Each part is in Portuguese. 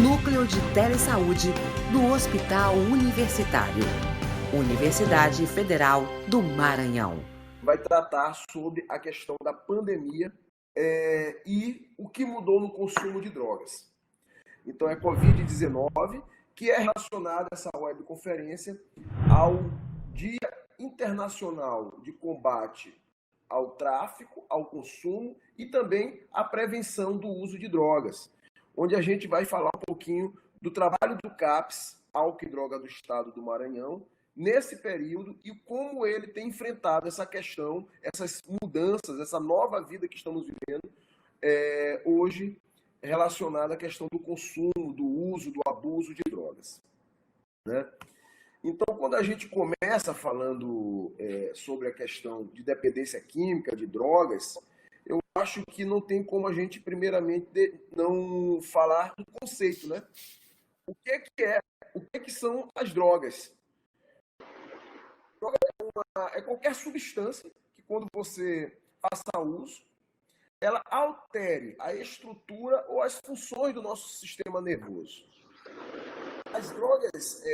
Núcleo de Telesaúde do Hospital Universitário. Universidade Federal do Maranhão. Vai tratar sobre a questão da pandemia e o que mudou no consumo de drogas. Então, é Covid-19, que é relacionada essa webconferência ao Dia Internacional de Combate ao Tráfico, ao Consumo e também à prevenção do uso de drogas, onde a gente vai falar um pouquinho do trabalho do CAPS, Álcool e Droga do Estado do Maranhão, nesse período e como ele tem enfrentado essa questão, essas mudanças, essa nova vida que estamos vivendo hoje, relacionada à questão do consumo, do uso, do abuso de drogas, né? Então, quando a gente começa falando sobre a questão de dependência química, de drogas, eu acho que não tem como a gente, primeiramente, não falar do conceito, né? O que são as drogas? Droga é qualquer substância que, quando você faça uso, ela altere a estrutura ou as funções do nosso sistema nervoso. As drogas,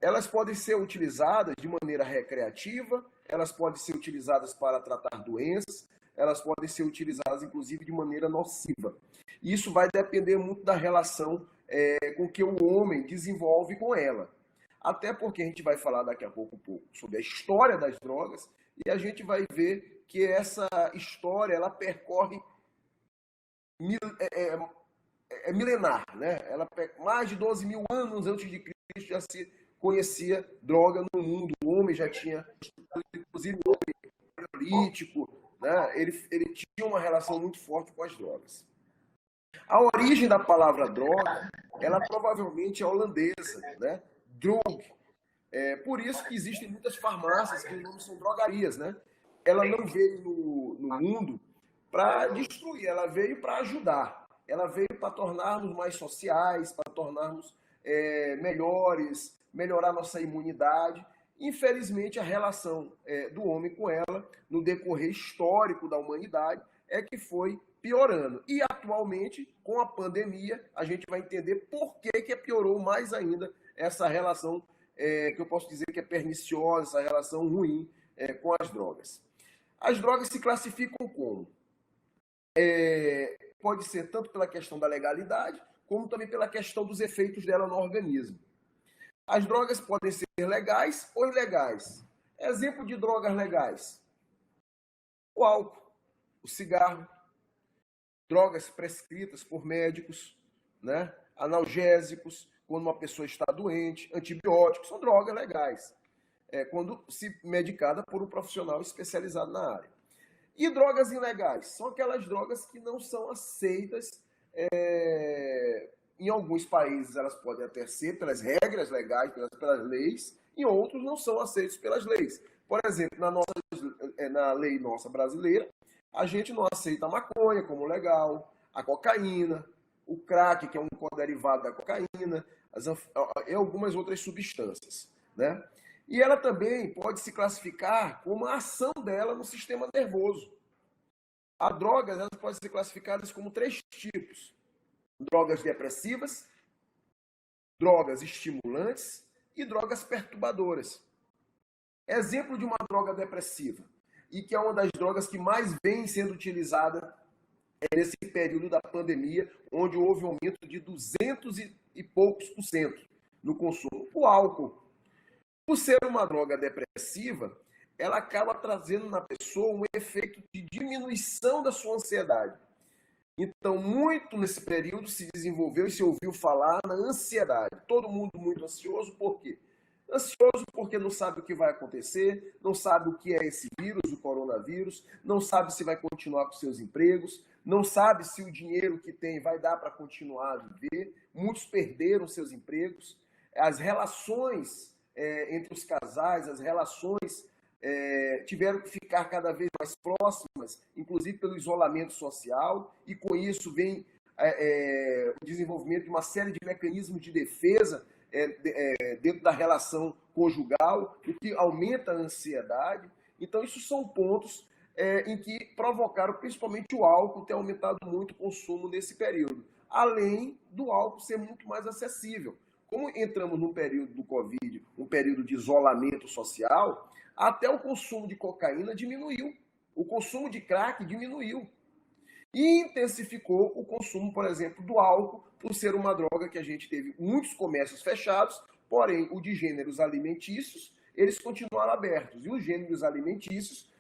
elas podem ser utilizadas de maneira recreativa, elas podem ser utilizadas para tratar doenças, elas podem ser utilizadas, inclusive, de maneira nociva. Isso vai depender muito da relação com que o homem desenvolve com ela. Até porque a gente vai falar daqui a pouco um pouco sobre a história das drogas e a gente vai ver que essa história ela percorre milenar, né? Mais de 12 mil anos antes de Cristo já se conhecia droga no mundo. O homem já tinha, inclusive o homem paleolítico, né? Ele tinha uma relação muito forte com as drogas. A origem da palavra droga, ela provavelmente é holandesa, né? Drug. Por isso que existem muitas farmácias que o nome são drogarias, né? Ela não veio no mundo para destruir, ela veio para ajudar. Ela veio para tornarmos mais sociais, para tornarmos melhores, melhorar nossa imunidade. Infelizmente, a relação do homem com ela, no decorrer histórico da humanidade, é que foi piorando. E, atualmente, com a pandemia, a gente vai entender por que piorou mais ainda essa relação, que eu posso dizer que é perniciosa, essa relação ruim com as drogas. As drogas se classificam como? Pode ser tanto pela questão da legalidade, como também pela questão dos efeitos dela no organismo. As drogas podem ser legais ou ilegais. Exemplo de drogas legais: o álcool, o cigarro, drogas prescritas por médicos, né? Analgésicos, quando uma pessoa está doente, antibióticos, são drogas legais, quando se medicada por um profissional especializado na área. E drogas ilegais? São aquelas drogas que não são aceitas. Em alguns países elas podem até ser pelas regras legais, pelas leis, em outros não são aceitas pelas leis. Por exemplo, na lei nossa brasileira, a gente não aceita a maconha como legal, a cocaína, o crack, que é um derivado da cocaína, e algumas outras substâncias, né? E ela também pode se classificar como a ação dela no sistema nervoso. As drogas elas podem ser classificadas como 3 tipos: drogas depressivas, drogas estimulantes e drogas perturbadoras. Exemplo de uma droga depressiva, e que é uma das drogas que mais vem sendo utilizada nesse período da pandemia, onde houve um aumento de 200 e poucos % no consumo. O álcool, por ser uma droga depressiva, ela acaba trazendo na pessoa um efeito de diminuição da sua ansiedade. Então, muito nesse período se desenvolveu e se ouviu falar na ansiedade. Todo mundo muito ansioso, por quê? Ansioso porque não sabe o que vai acontecer, não sabe o que é esse vírus, o coronavírus, não sabe se vai continuar com seus empregos, não sabe se o dinheiro que tem vai dar para continuar a viver. Muitos perderam seus empregos. As relações entre os casais, as relações tiveram que ficar cada vez mais próximas, inclusive pelo isolamento social, e com isso vem o desenvolvimento de uma série de mecanismos de defesa dentro da relação conjugal, o que aumenta a ansiedade. Então, isso são pontos em que provocaram, principalmente o álcool, ter aumentado muito o consumo nesse período. Além do álcool ser muito mais acessível. Como entramos num período do Covid, um período de isolamento social, até o consumo de cocaína diminuiu, o consumo de crack diminuiu. E intensificou o consumo, por exemplo, do álcool, por ser uma droga que a gente teve muitos comércios fechados, porém, o de gêneros alimentícios, eles continuaram abertos. E os gêneros alimentícios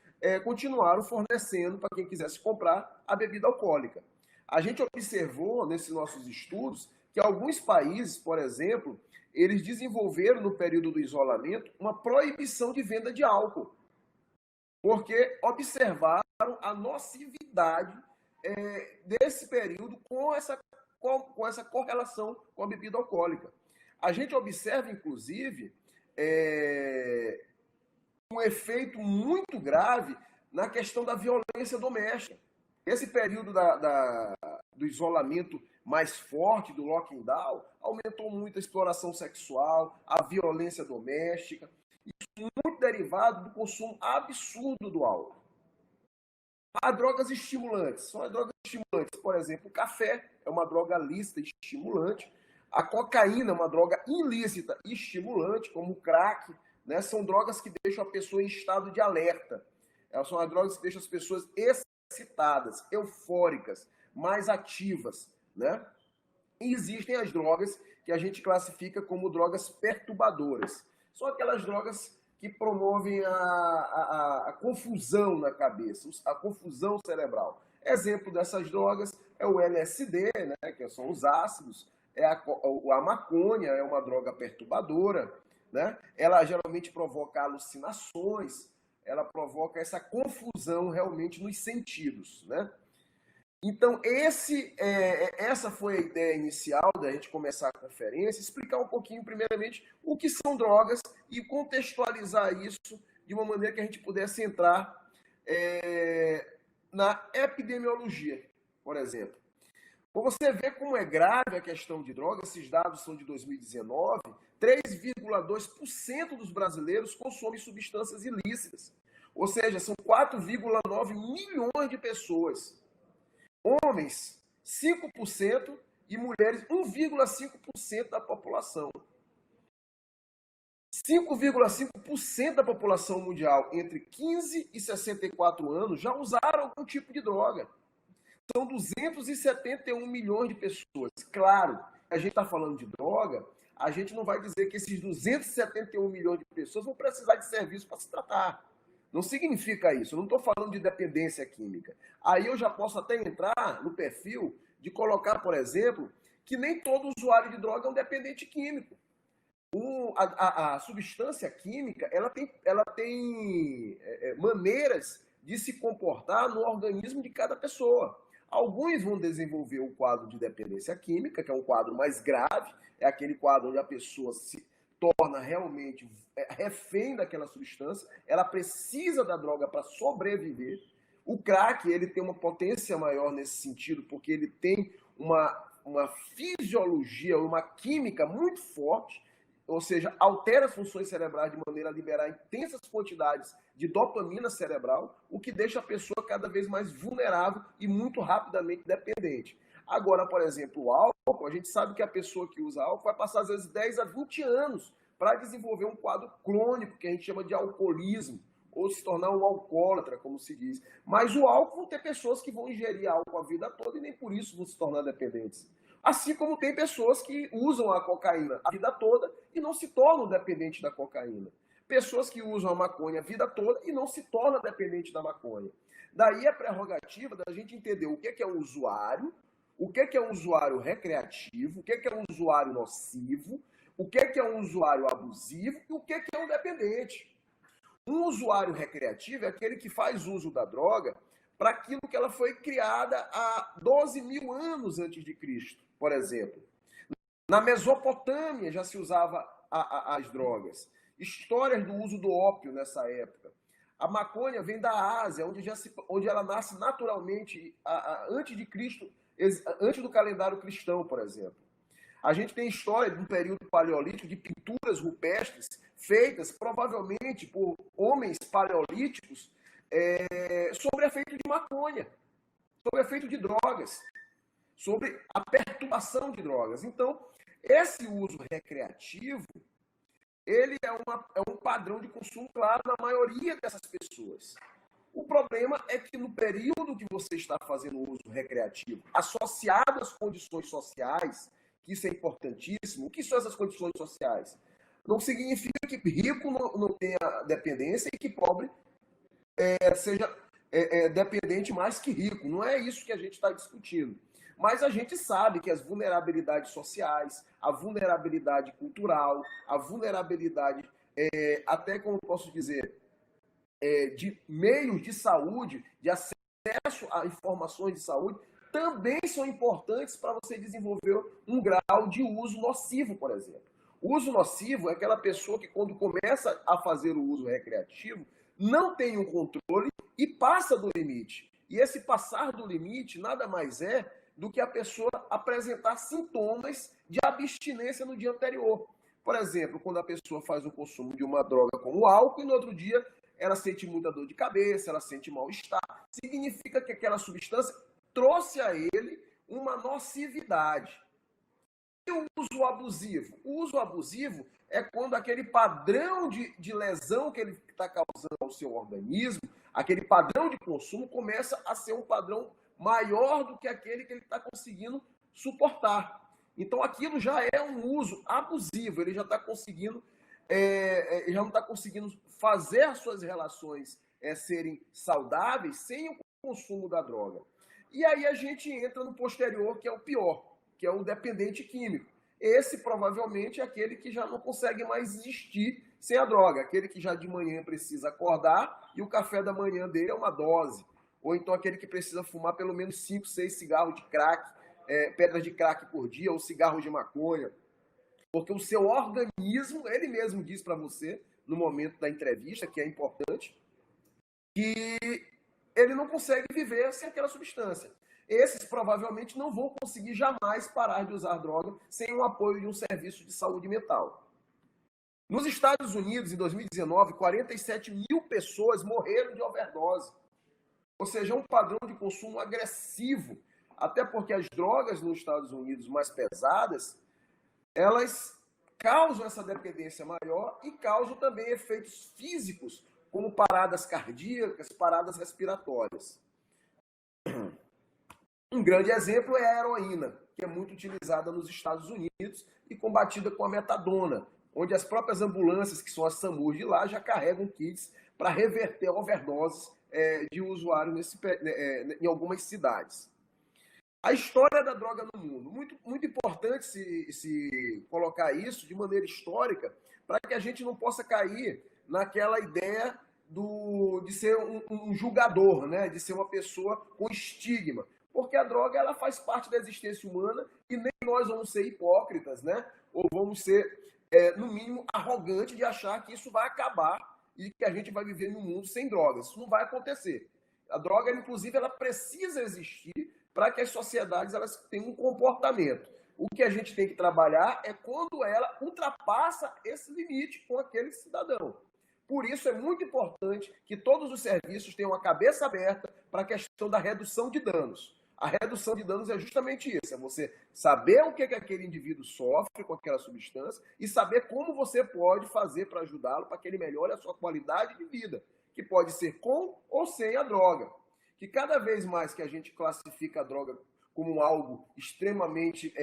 continuaram fornecendo para quem quisesse comprar a bebida alcoólica. A gente observou, nesses nossos estudos, que alguns países, por exemplo, eles desenvolveram, no período do isolamento, uma proibição de venda de álcool, porque observaram a nocividade desse período com essa correlação com a bebida alcoólica. A gente observa, inclusive, um efeito muito grave na questão da violência doméstica. Esse período do isolamento mais forte, do lockdown, aumentou muito a exploração sexual, a violência doméstica, isso muito derivado do consumo absurdo do álcool. Há drogas estimulantes, são as drogas estimulantes, por exemplo, o café é uma droga lícita e estimulante, a cocaína é uma droga ilícita e estimulante, como o crack, né? São drogas que deixam a pessoa em estado de alerta, elas são as drogas que deixam as pessoas excitadas, eufóricas, mais ativas, né? E existem as drogas que a gente classifica como drogas perturbadoras, são aquelas drogas que promovem a confusão na cabeça, a confusão cerebral. Exemplo dessas drogas é o LSD, né, que são os ácidos, a maconha é uma droga perturbadora, né? Ela geralmente provoca alucinações, ela provoca essa confusão realmente nos sentidos, né? Então, essa foi a ideia inicial da gente começar a conferência, explicar um pouquinho, primeiramente, o que são drogas e contextualizar isso de uma maneira que a gente pudesse entrar na epidemiologia, por exemplo. Para você ver como é grave a questão de drogas, esses dados são de 2019, 3,2% dos brasileiros consomem substâncias ilícitas, ou seja, são 4,9 milhões de pessoas. Homens, 5% e mulheres, 1,5% da população. 5,5% da população mundial entre 15 e 64 anos já usaram algum tipo de droga. São 271 milhões de pessoas. Claro, a gente está falando de droga, a gente não vai dizer que esses 271 milhões de pessoas vão precisar de serviço para se tratar. Não significa isso, eu não estou falando de dependência química. Aí eu já posso até entrar no perfil de colocar, por exemplo, que nem todo usuário de droga é um dependente químico. A substância química ela tem maneiras de se comportar no organismo de cada pessoa. Alguns vão desenvolver o quadro de dependência química, que é um quadro mais grave, é aquele quadro onde a pessoa se torna realmente refém daquela substância, ela precisa da droga para sobreviver. O crack, ele tem uma potência maior nesse sentido, porque ele tem uma fisiologia, uma química muito forte, ou seja, altera as funções cerebrais de maneira a liberar intensas quantidades de dopamina cerebral, o que deixa a pessoa cada vez mais vulnerável e muito rapidamente dependente. Agora, por exemplo, o álcool, a gente sabe que a pessoa que usa álcool vai passar às vezes 10 a 20 anos para desenvolver um quadro crônico, que a gente chama de alcoolismo, ou se tornar um alcoólatra, como se diz. Mas o álcool, vão ter pessoas que vão ingerir álcool a vida toda e nem por isso vão se tornar dependentes. Assim como tem pessoas que usam a cocaína a vida toda e não se tornam dependentes da cocaína. Pessoas que usam a maconha a vida toda e não se tornam dependentes da maconha. Daí a prerrogativa da gente entender o que é um usuário, o que é um usuário recreativo, o que é um usuário nocivo, o que é um usuário abusivo e o que é um dependente. Um usuário recreativo é aquele que faz uso da droga para aquilo que ela foi criada há 12 mil anos antes de Cristo, por exemplo. Na Mesopotâmia já se usava as drogas. Histórias do uso do ópio nessa época. A maconha vem da Ásia, onde ela nasce naturalmente antes de Cristo, antes do calendário cristão, por exemplo. A gente tem história de um período paleolítico de pinturas rupestres feitas provavelmente por homens paleolíticos sobre efeito de maconha, sobre efeito de drogas, sobre a perturbação de drogas. Então, esse uso recreativo, ele é um padrão de consumo claro na maioria dessas pessoas. O problema é que no período que você está fazendo o uso recreativo, associado às condições sociais, que isso é importantíssimo, o que são essas condições sociais? Não significa que rico não tenha dependência e que pobre seja dependente mais que rico. Não é isso que a gente está discutindo. Mas a gente sabe que as vulnerabilidades sociais, a vulnerabilidade cultural, a vulnerabilidade, até como posso dizer, de meios de saúde, de acesso a informações de saúde, também são importantes para você desenvolver um grau de uso nocivo, por exemplo. O uso nocivo é aquela pessoa que, quando começa a fazer o uso recreativo, não tem um controle e passa do limite. E esse passar do limite nada mais é do que a pessoa apresentar sintomas de abstinência no dia anterior. Por exemplo, quando a pessoa faz o consumo de uma droga como o álcool e no outro dia ela sente muita dor de cabeça, ela sente mal-estar, significa que aquela substância trouxe a ele uma nocividade. E o uso abusivo? O uso abusivo é quando aquele padrão de lesão que ele está causando ao seu organismo, aquele padrão de consumo, começa a ser um padrão maior do que aquele que ele está conseguindo suportar. Então aquilo já é um uso abusivo, ele já está conseguindo, já não está conseguindo fazer as suas relações serem saudáveis sem o consumo da droga. E aí a gente entra no posterior, que é o pior, que é o dependente químico. Esse provavelmente é aquele que já não consegue mais existir sem a droga, aquele que já de manhã precisa acordar e o café da manhã dele é uma dose. Ou então aquele que precisa fumar pelo menos 5, 6 cigarros de crack, pedras de crack por dia, ou cigarros de maconha. Porque o seu organismo, ele mesmo diz para você, no momento da entrevista, que é importante, que ele não consegue viver sem aquela substância. Esses provavelmente não vão conseguir jamais parar de usar droga sem o apoio de um serviço de saúde mental. Nos Estados Unidos, em 2019, 47 mil pessoas morreram de overdose. Ou seja, é um padrão de consumo agressivo. Até porque as drogas nos Estados Unidos mais pesadas, elas causam essa dependência maior e causam também efeitos físicos, como paradas cardíacas, paradas respiratórias. Um grande exemplo é a heroína, que é muito utilizada nos Estados Unidos e combatida com a metadona, onde as próprias ambulâncias, que são as SAMUs de lá, já carregam kits para reverter overdoses de usuário em algumas cidades. A história da droga no mundo. Muito importante se colocar isso de maneira histórica, para que a gente não possa cair naquela ideia de ser um julgador, né? De ser uma pessoa com estigma. Porque a droga ela faz parte da existência humana e nem nós vamos ser hipócritas, né? Ou vamos ser, no mínimo, arrogantes de achar que isso vai acabar e que a gente vai viver num mundo sem drogas. Isso não vai acontecer. A droga, inclusive, ela precisa existir para que as sociedades elas tenham um comportamento. O que a gente tem que trabalhar é quando ela ultrapassa esse limite com aquele cidadão. Por isso é muito importante que todos os serviços tenham a cabeça aberta para a questão da redução de danos. A redução de danos é justamente isso, é você saber o que aquele indivíduo sofre com aquela substância e saber como você pode fazer para ajudá-lo, para que ele melhore a sua qualidade de vida, que pode ser com ou sem a droga. Que cada vez mais que a gente classifica a droga como algo extremamente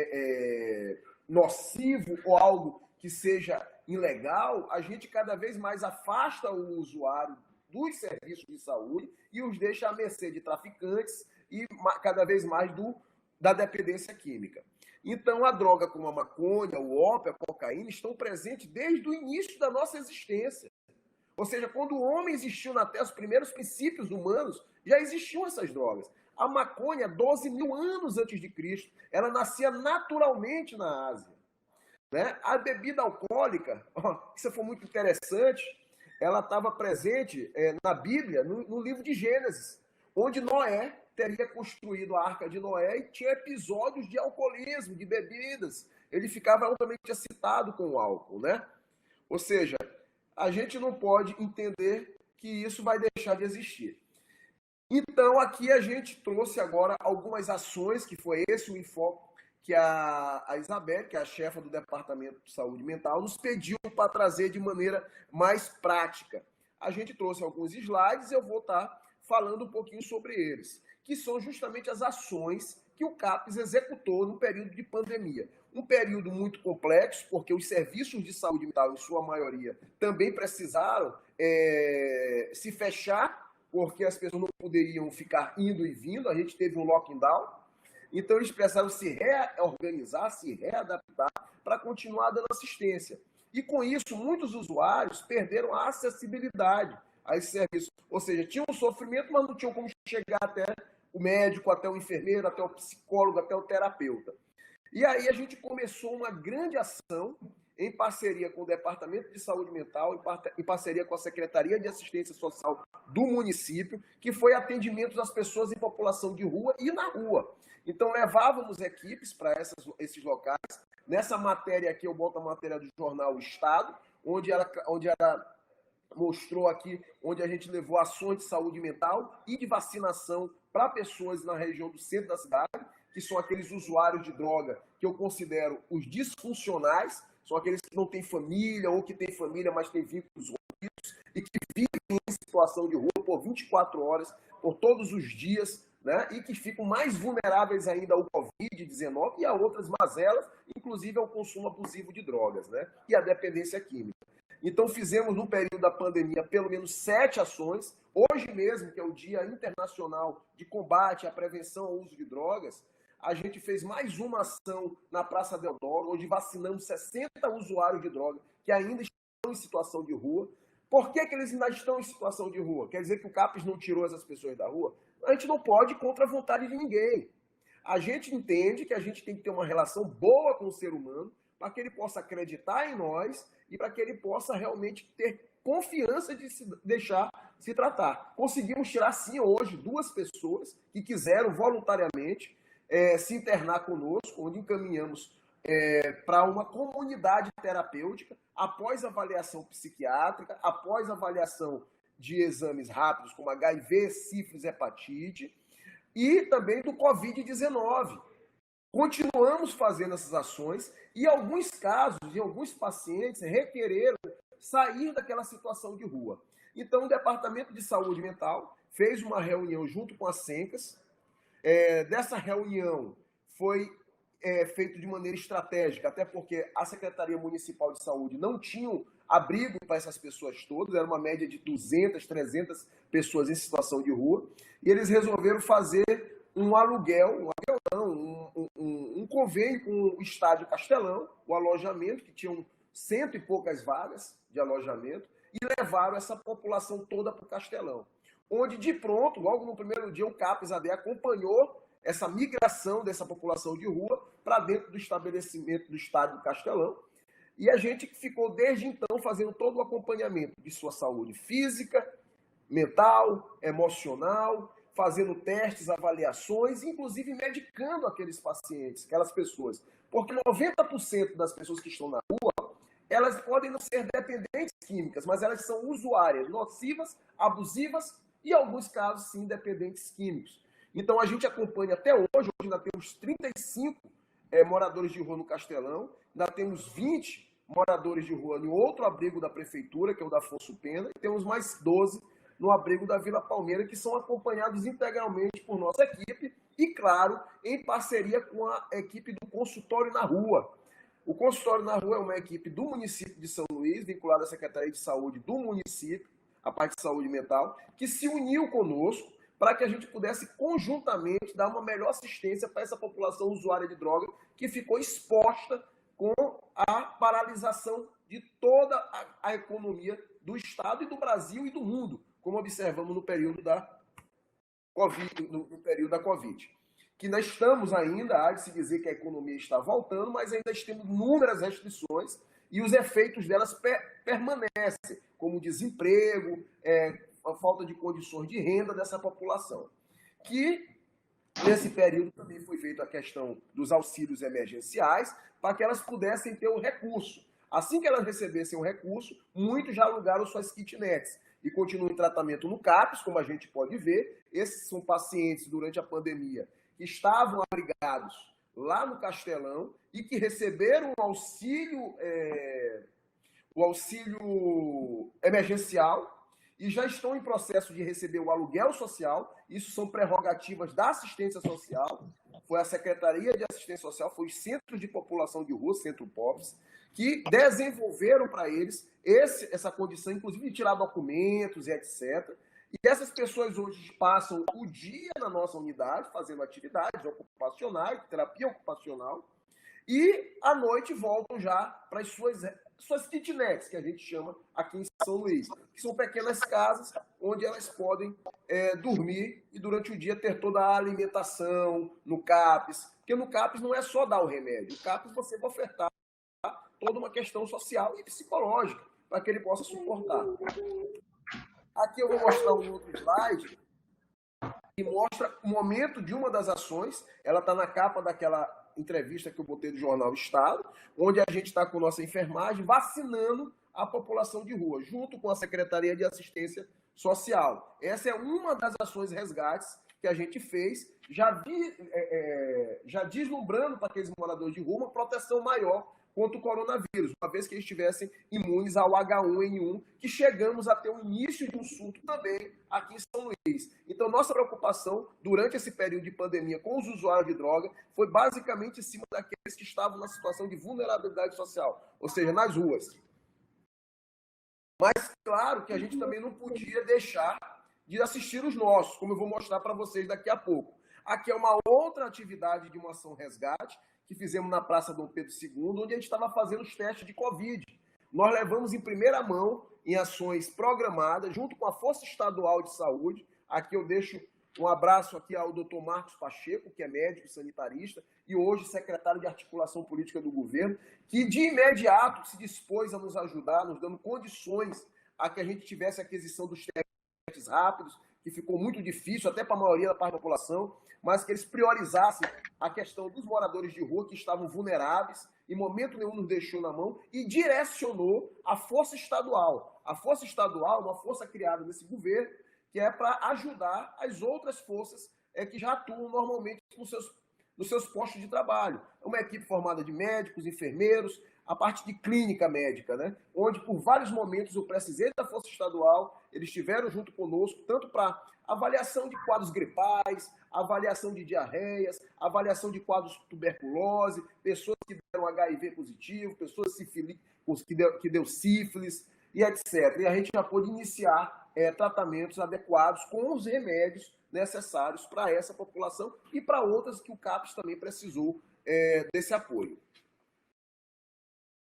nocivo ou algo que seja ilegal, a gente cada vez mais afasta o usuário dos serviços de saúde e os deixa à mercê de traficantes e cada vez mais da dependência química. Então, a droga como a maconha, o ópio, a cocaína estão presentes desde o início da nossa existência. Ou seja, quando o homem existiu na Terra, os primeiros princípios humanos, já existiam essas drogas. A maconha, 12 mil anos antes de Cristo, ela nascia naturalmente na Ásia. Né? A bebida alcoólica, isso foi muito interessante, ela estava presente na Bíblia, no livro de Gênesis, onde Noé teria construído a Arca de Noé e tinha episódios de alcoolismo, de bebidas. Ele ficava altamente excitado com o álcool, né? Ou seja, a gente não pode entender que isso vai deixar de existir. Então, aqui a gente trouxe agora algumas ações, que foi esse o enfoque que a Isabel, que é a chefa do Departamento de Saúde Mental, nos pediu para trazer de maneira mais prática. A gente trouxe alguns slides e eu vou estar falando um pouquinho sobre eles, que são justamente as ações que o CAPES executou no período de pandemia. Um período muito complexo, porque os serviços de saúde mental, em sua maioria, também precisaram se fechar, porque as pessoas não poderiam ficar indo e vindo, a gente teve um lockdown, então eles precisaram se reorganizar, se readaptar para continuar dando assistência. E com isso, muitos usuários perderam a acessibilidade a esse serviço. Ou seja, tinham um sofrimento, mas não tinham como chegar até o médico, até o enfermeiro, até o psicólogo, até o terapeuta. E aí a gente começou uma grande ação em parceria com o Departamento de Saúde Mental, em parceria com a Secretaria de Assistência Social do município, que foi atendimento das pessoas em população de rua e na rua. Então, levávamos equipes para esses locais. Nessa matéria aqui, eu boto a matéria do jornal O Estado, onde ela mostrou aqui, onde a gente levou ações de saúde mental e de vacinação para pessoas na região do centro da cidade, que são aqueles usuários de droga que eu considero os disfuncionais, são aqueles que não têm família ou que têm família, mas têm vínculos rompidos e que vivem em situação de rua por 24 horas, por todos os dias, né? E que ficam mais vulneráveis ainda ao Covid-19 e a outras mazelas, inclusive ao consumo abusivo de drogas, né? E à dependência química. Então, fizemos no período da pandemia pelo menos 7 ações. Hoje mesmo, que é o Dia Internacional de Combate à Prevenção ao Uso de Drogas, a gente fez mais uma ação na Praça Deodoro, onde vacinamos 60 usuários de droga que ainda estão em situação de rua. Por que eles ainda estão em situação de rua? Quer dizer que o CAPES não tirou essas pessoas da rua? A gente não pode ir contra a vontade de ninguém. A gente entende que a gente tem que ter uma relação boa com o ser humano para que ele possa acreditar em nós e para que ele possa realmente ter confiança de se deixar se tratar. Conseguimos tirar, sim, hoje 2 pessoas que quiseram voluntariamente se internar conosco, onde encaminhamos para uma comunidade terapêutica, após avaliação psiquiátrica, após avaliação de exames rápidos, como HIV, sífilis, hepatite, e também do Covid-19. Continuamos fazendo essas ações e, em alguns casos, em alguns pacientes, requereram sair daquela situação de rua. Então, o Departamento de Saúde Mental fez uma reunião junto com a Sencas. Dessa reunião foi feito de maneira estratégica, até porque a Secretaria Municipal de Saúde não tinha abrigo para essas pessoas todas, era uma média de 200, 300 pessoas em situação de rua, e eles resolveram fazer um convênio com o Estádio Castelão, o alojamento, que tinham 100 e poucas vagas de alojamento, e levaram essa população toda para o Castelão. Onde, de pronto, logo no primeiro dia, o CAPES-AD acompanhou essa migração dessa população de rua para dentro do estabelecimento do Estádio Castelão. E a gente ficou, desde então, fazendo todo o acompanhamento de sua saúde física, mental, emocional, fazendo testes, avaliações, inclusive medicando aqueles pacientes, aquelas pessoas. Porque 90% das pessoas que estão na rua, elas podem não ser dependentes químicas, mas elas são usuárias nocivas, abusivas e, em alguns casos, sim, dependentes químicos. Então, a gente acompanha até hoje ainda temos 35 moradores de rua no Castelão, ainda temos 20 moradores de rua no outro abrigo da prefeitura, que é o da Afonso Pena, e temos mais 12 no abrigo da Vila Palmeira, que são acompanhados integralmente por nossa equipe e, claro, em parceria com a equipe do Consultório na Rua. O Consultório na Rua é uma equipe do município de São Luís, vinculada à Secretaria de Saúde do município, a parte de saúde mental, que se uniu conosco para que a gente pudesse conjuntamente dar uma melhor assistência para essa população usuária de droga que ficou exposta com a paralisação de toda a economia do Estado e do Brasil e do mundo, como observamos no período da Covid. Que nós estamos ainda, há de se dizer que a economia está voltando, mas ainda temos inúmeras restrições e os efeitos delas permanecem, como desemprego, a falta de condições de renda dessa população. Que, nesse período, também foi feita a questão dos auxílios emergenciais para que elas pudessem ter o recurso. Assim que elas recebessem o recurso, muitos já alugaram suas kitnets, e continuam em tratamento no CAPS, como a gente pode ver. Esses são pacientes, durante a pandemia, que estavam abrigados lá no Castelão e que receberam o auxílio emergencial e já estão em processo de receber o aluguel social. Isso são prerrogativas da assistência social. Foi a Secretaria de Assistência Social, foi os Centros de População de Rua, Centro Pobres, que desenvolveram para eles essa condição, inclusive de tirar documentos e etc. E essas pessoas hoje passam o dia na nossa unidade, fazendo atividades ocupacionais, terapia ocupacional, e à noite voltam já para as suas kitnets, que a gente chama aqui em São Luís, que são pequenas casas onde elas podem dormir e durante o dia ter toda a alimentação no CAPS, porque no CAPS não é só dar o remédio, no CAPS você vai ofertar toda uma questão social e psicológica para que ele possa suportar. Aqui eu vou mostrar um outro slide que mostra o momento de uma das ações. Ela está na capa daquela entrevista que eu botei do Jornal Estado, onde a gente está com nossa enfermagem vacinando a população de rua, junto com a Secretaria de Assistência Social. Essa é uma das ações resgates que a gente fez, já deslumbrando para aqueles moradores de rua uma proteção maior contra o coronavírus, uma vez que eles estivessem imunes ao H1N1, que chegamos a ter o início de um surto também aqui em São Luís. Então, nossa preocupação durante esse período de pandemia com os usuários de droga foi basicamente em cima daqueles que estavam na situação de vulnerabilidade social, ou seja, nas ruas. Mas, claro, que a gente também não podia deixar de assistir os nossos, como eu vou mostrar para vocês daqui a pouco. Aqui é uma outra atividade de uma ação resgate, que fizemos na Praça Dom Pedro II, onde a gente estava fazendo os testes de Covid. Nós levamos em primeira mão, em ações programadas, junto com a Força Estadual de Saúde. Aqui eu deixo um abraço aqui ao Dr. Marcos Pacheco, que é médico e sanitarista, e hoje secretário de Articulação Política do Governo, que de imediato se dispôs a nos ajudar, nos dando condições a que a gente tivesse a aquisição dos testes rápidos, que ficou muito difícil, até para a maioria da parte da população, mas que eles priorizassem a questão dos moradores de rua que estavam vulneráveis, em momento nenhum nos deixou na mão, e direcionou a Força Estadual. A Força Estadual é uma força criada nesse governo, que é para ajudar as outras forças que já atuam normalmente nos seus postos de trabalho. É uma equipe formada de médicos, enfermeiros, a parte de clínica médica, né? Onde por vários momentos eu precisei da Força Estadual, eles estiveram junto conosco, tanto para avaliação de quadros gripais, avaliação de diarreias, avaliação de quadros de tuberculose, pessoas que deram HIV positivo, pessoas que deu sífilis e etc. E a gente já pôde iniciar tratamentos adequados com os remédios necessários para essa população e para outras que o CAPS também precisou desse apoio.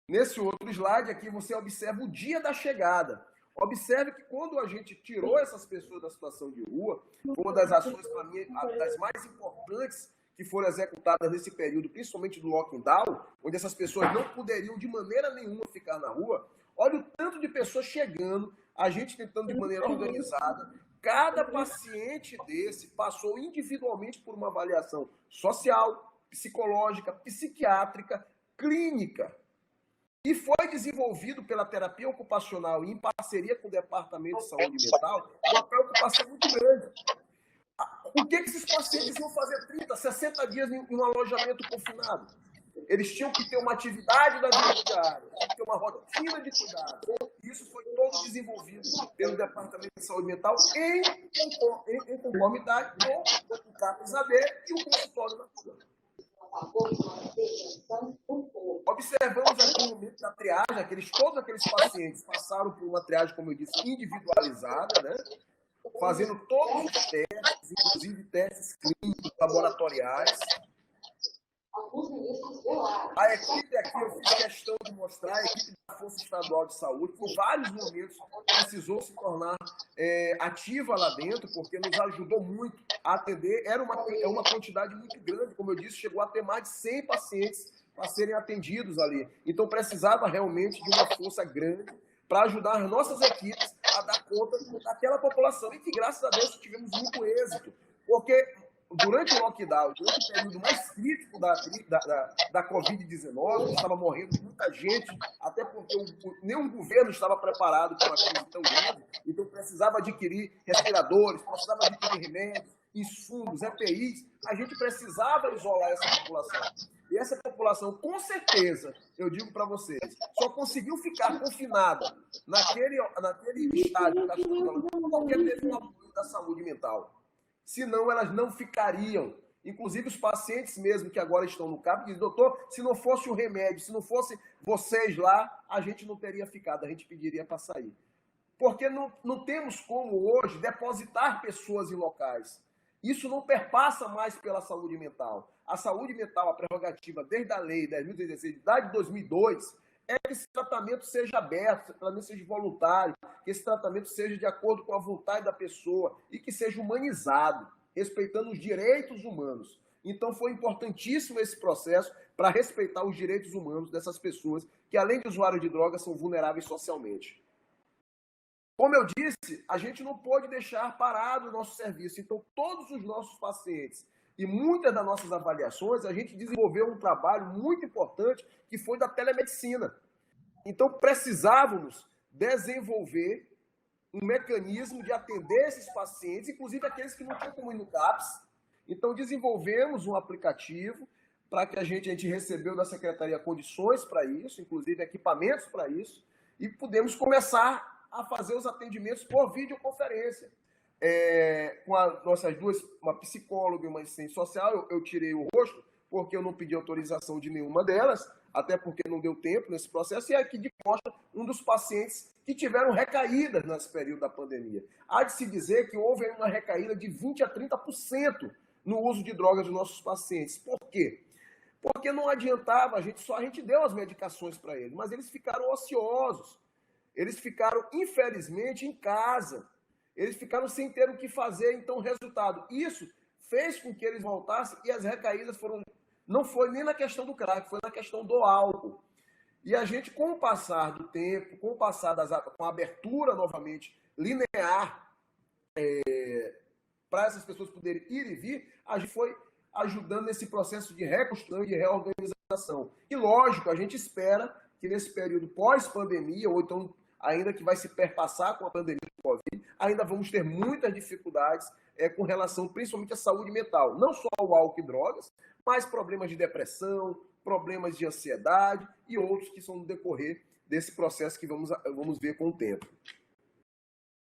Nesse outro slide aqui, você observa o dia da chegada. Observe que quando a gente tirou essas pessoas da situação de rua, foi uma das ações, para mim, das mais importantes que foram executadas nesse período, principalmente do lockdown, onde essas pessoas não poderiam de maneira nenhuma ficar na rua. Olha o tanto de pessoas chegando, a gente tentando de maneira organizada. Cada paciente desse passou individualmente por uma avaliação social, psicológica, psiquiátrica, clínica. E foi desenvolvido pela terapia ocupacional e em parceria com o Departamento de Saúde Mental uma preocupação muito grande. O que esses pacientes iam fazer 30, 60 dias em um alojamento confinado? Eles tinham que ter uma atividade da vida diária, tinham que ter uma rotina de cuidado. Isso foi todo desenvolvido pelo Departamento de Saúde Mental em conformidade com o CAPS-AD e o consultório da Cura. Observamos aqui no momento da triagem, todos aqueles pacientes passaram por uma triagem, como eu disse, individualizada, né? Fazendo todos os testes, inclusive testes clínicos, laboratoriais. A equipe aqui, eu fiz questão de mostrar, a equipe da Força Estadual de Saúde, por vários momentos, precisou se tornar ativa lá dentro, porque nos ajudou muito a atender. É uma quantidade muito grande, como eu disse, chegou a ter mais de 100 pacientes para serem atendidos ali. Então, precisava realmente de uma força grande para ajudar as nossas equipes a dar conta daquela população. E que, graças a Deus, tivemos muito êxito, porque durante o lockdown, durante o período mais crítico da Covid-19, estava morrendo muita gente, até porque nenhum governo estava preparado para uma crise tão grande, então precisava adquirir respiradores, precisava adquirir remédios, insumos, EPIs, a gente precisava isolar essa população. E essa população, com certeza, eu digo para vocês, só conseguiu ficar confinada naquele estágio porque teve um apoio da saúde mental. Senão, elas não ficariam. Inclusive, os pacientes mesmo que agora estão no CAP dizem, doutor, se não fosse o remédio, se não fosse vocês lá, a gente não teria ficado, a gente pediria para sair. Porque não temos como hoje depositar pessoas em locais. Isso não perpassa mais pela saúde mental. A saúde mental, a prerrogativa desde a lei 10.016, de 2002, é que esse tratamento seja aberto, que esse tratamento seja voluntário, que esse tratamento seja de acordo com a vontade da pessoa e que seja humanizado, respeitando os direitos humanos. Então foi importantíssimo esse processo para respeitar os direitos humanos dessas pessoas que, além de usuários de drogas, são vulneráveis socialmente. Como eu disse, a gente não pode deixar parado o nosso serviço. Então, todos os nossos pacientes e muitas das nossas avaliações, a gente desenvolveu um trabalho muito importante que foi da telemedicina. Então, precisávamos desenvolver um mecanismo de atender esses pacientes, inclusive aqueles que não tinham como ir no CAPS. Então, desenvolvemos um aplicativo para que a gente recebeu da Secretaria condições para isso, inclusive equipamentos para isso, e pudemos começar a fazer os atendimentos por videoconferência. Com as nossas duas, uma psicóloga e uma assistente social, eu tirei o rosto, porque eu não pedi autorização de nenhuma delas, até porque não deu tempo nesse processo, e aqui demonstra um dos pacientes que tiveram recaídas nesse período da pandemia. Há de se dizer que houve uma recaída de 20% a 30% no uso de drogas dos nossos pacientes. Por quê? Porque não adiantava, a gente deu as medicações para eles, mas eles ficaram ociosos. Eles ficaram, infelizmente, em casa. Eles ficaram sem ter o que fazer, então, resultado. Isso fez com que eles voltassem e as recaídas não foi nem na questão do crack, foi na questão do álcool. E a gente, com o passar do tempo, com a abertura novamente linear para essas pessoas poderem ir e vir, a gente foi ajudando nesse processo de reconstrução e de reorganização. E, lógico, a gente espera que nesse período pós-pandemia, ou então ainda que vai se perpassar com a pandemia do Covid, ainda vamos ter muitas dificuldades com relação principalmente à saúde mental. Não só ao álcool e drogas, mas problemas de depressão, problemas de ansiedade e outros que são no decorrer desse processo que vamos ver com o tempo.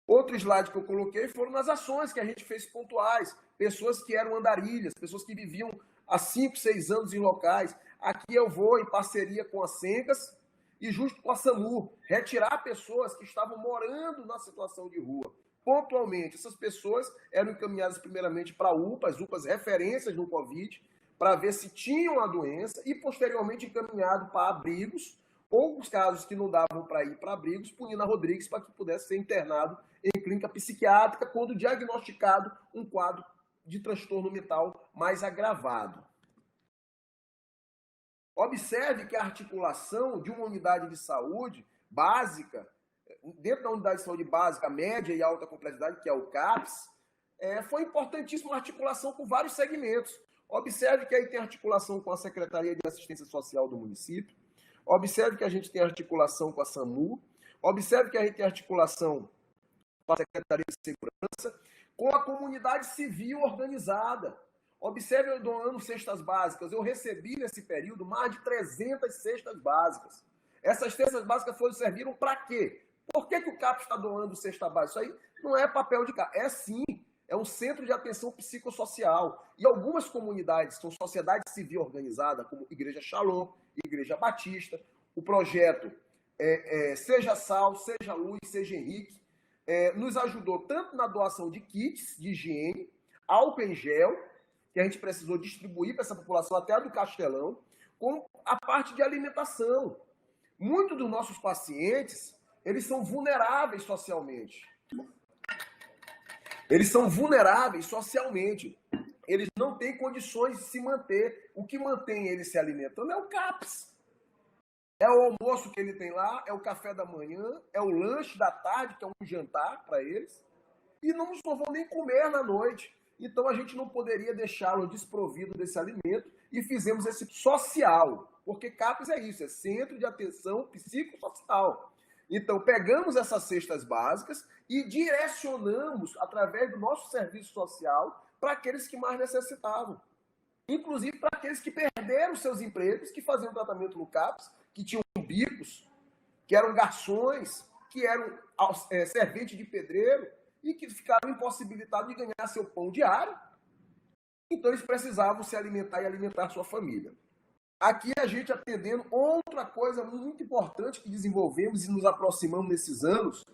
Outro slide que eu coloquei foram nas ações que a gente fez pontuais. Pessoas que eram andarilhas, pessoas que viviam há 5, 6 anos em locais. Aqui eu vou, em parceria com a Sencas, e junto com a SAMU, retirar pessoas que estavam morando na situação de rua. Pontualmente, essas pessoas eram encaminhadas primeiramente para UPAs, UPAs referências no Covid, para ver se tinham a doença e posteriormente encaminhado para abrigos, ou os casos que não davam para ir para abrigos, por Nina Rodrigues, para que pudesse ser internado em clínica psiquiátrica quando diagnosticado um quadro de transtorno mental mais agravado. Observe que a articulação de uma unidade de saúde básica, dentro da unidade de saúde básica, média e alta complexidade, que é o CAPS, foi importantíssima a articulação com vários segmentos. Observe que aí tem articulação com a Secretaria de Assistência Social do município, observe que a gente tem articulação com a SAMU, observe que a gente tem articulação com a Secretaria de Segurança, com a comunidade civil organizada. Observe eu doando cestas básicas. Eu recebi nesse período mais de 300 cestas básicas. Essas cestas básicas serviram para quê? Por que o CAPS está doando cesta básica? Isso aí não é papel de CAPS. É sim, é um centro de atenção psicossocial. E algumas comunidades, são sociedade civil organizada, como Igreja Shalom, Igreja Batista, o projeto Seja Sal, Seja Luz, Seja Henrique, nos ajudou tanto na doação de kits de higiene, álcool em gel, que a gente precisou distribuir para essa população até a do Castelão, com a parte de alimentação. Muitos dos nossos pacientes, eles são vulneráveis socialmente. Eles são vulneráveis socialmente. Eles não têm condições de se manter. O que mantém eles se alimentando é o CAPS. É o almoço que ele tem lá, é o café da manhã, é o lanche da tarde, que é um jantar para eles. E não vão nem comer na noite. Então a gente não poderia deixá-lo desprovido desse alimento e fizemos esse social, porque CAPS é isso, é Centro de Atenção Psicossocial. Então pegamos essas cestas básicas e direcionamos através do nosso serviço social para aqueles que mais necessitavam. Inclusive para aqueles que perderam seus empregos, que faziam tratamento no CAPS, que tinham bicos, que eram garçons, que eram servente de pedreiro e que ficaram impossibilitados de ganhar seu pão diário. Então eles precisavam se alimentar e alimentar sua família. Aqui a gente atendendo outra coisa muito importante que desenvolvemos e nos aproximamos nesses anos,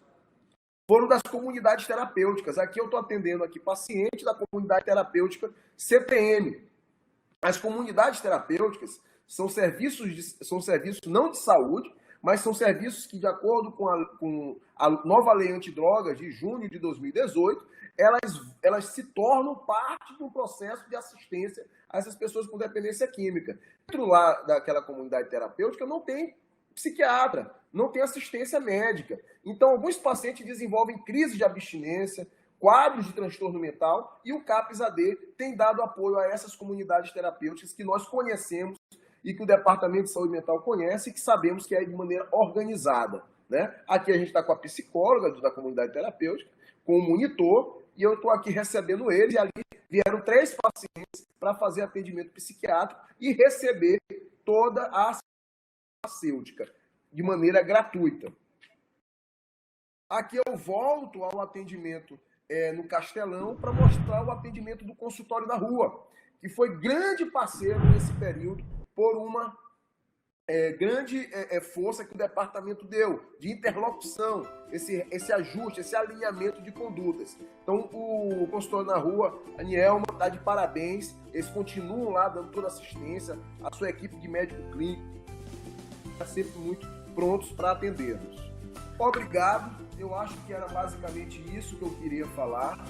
foram das comunidades terapêuticas. Aqui eu estou atendendo aqui paciente da comunidade terapêutica CTM. As comunidades terapêuticas são serviços não de saúde, mas são serviços que, de acordo com a nova lei antidrogas de junho de 2018, elas se tornam parte de um processo de assistência a essas pessoas com dependência química. Dentro lá daquela comunidade terapêutica não tem psiquiatra, não tem assistência médica. Então, alguns pacientes desenvolvem crise de abstinência, quadros de transtorno mental, e o CAPS-AD tem dado apoio a essas comunidades terapêuticas que nós conhecemos e que o Departamento de Saúde Mental conhece e que sabemos que é de maneira organizada, né? Aqui a gente está com a psicóloga da comunidade terapêutica, com o monitor, e eu estou aqui recebendo eles, e ali vieram 3 pacientes para fazer atendimento psiquiátrico e receber toda a farmacêutica de maneira gratuita. Aqui eu volto ao atendimento no Castelão para mostrar o atendimento do consultório da rua, que foi grande parceiro nesse período por uma grande força que o departamento deu, de interlocução, esse ajuste, esse alinhamento de condutas. Então, o consultório na rua, a Nielma, está de parabéns, eles continuam lá dando toda assistência, a sua equipe de médico clínico está sempre muito prontos para atender-nos. Obrigado, eu acho que era basicamente isso que eu queria falar.